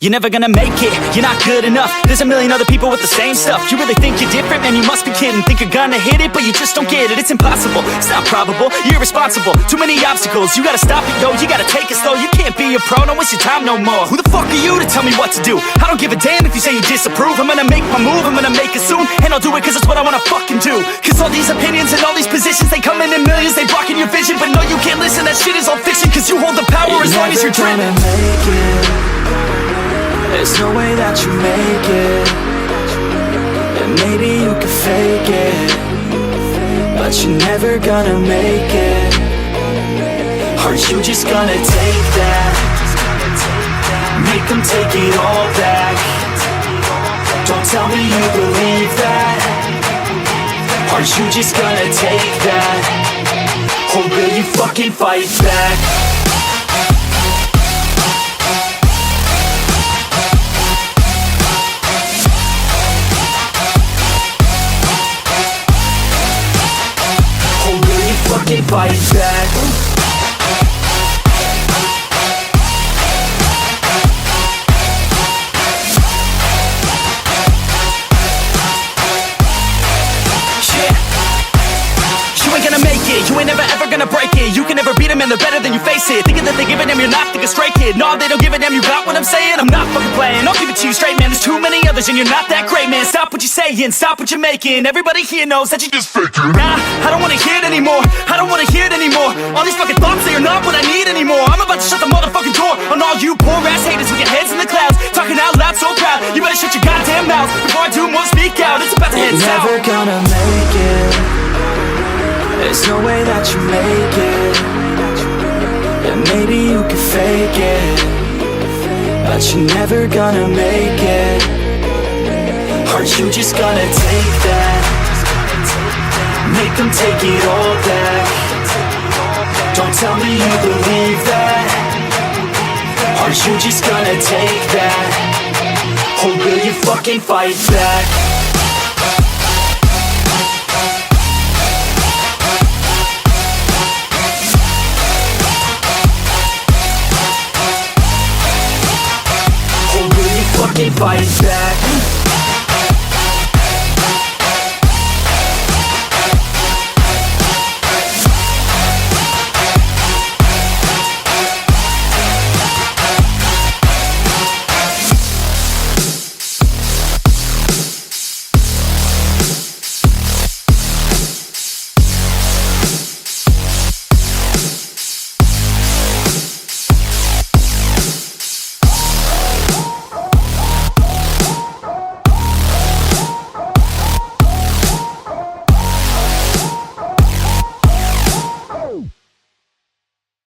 You're never gonna make it, you're not good enough. There's a million other people with the same stuff. You really think you're different? Man, you must be kidding. Think you're gonna hit it, but you just don't get it. It's impossible, it's not probable, you're irresponsible. Too many obstacles, you gotta stop it, yo. You gotta take it slow, you can't be a pro. Don't waste your time no more. Who the fuck are you to tell me what to do? I don't give a damn if you say you disapprove. I'm gonna make my move, I'm gonna make it soon. And I'll do it cause it's what I wanna fucking do. Cause all these opinions and all these positions, they come in millions, they blocking your vision. But no, you can't listen, that shit is all fiction. Cause you hold the power as long as you're dreaming. There's no way that you make it. And maybe you can fake it, but you're never gonna make it. Aren't you just gonna take that? Make them take it all back. Don't tell me you believe that. Aren't you just gonna take that? Or will you fucking fight back? Fucking fight back. You ain't gonna make it, you ain't never ever gonna break it. You can never beat them and they're better than you face it. Thinking that they give a damn, you're not thinking straight, kid. No, they don't give a damn, you got what I'm saying? I'm not fucking playing, I'll give it to you straight, man. There's too many others and you're not that great, man. Stop what you're saying, stop what you're making. Everybody here knows that you just faking. Nah, I don't wanna hear it anymore, I don't wanna hear it anymore. All these fucking thoughts, they are not what I need anymore. I'm about to shut the motherfucking door on all you poor ass haters with your heads in the clouds, talking out loud so proud. You better shut your goddamn mouth before I do more speak out. It's about to head south. You're never gonna make it. There's no way that you make it. And maybe you can fake it, but you're never gonna make it. Aren't you just gonna take that? Make them take it all back. Don't tell me you believe that. Aren't you just gonna take that? Or will you fucking fight back? Fight back.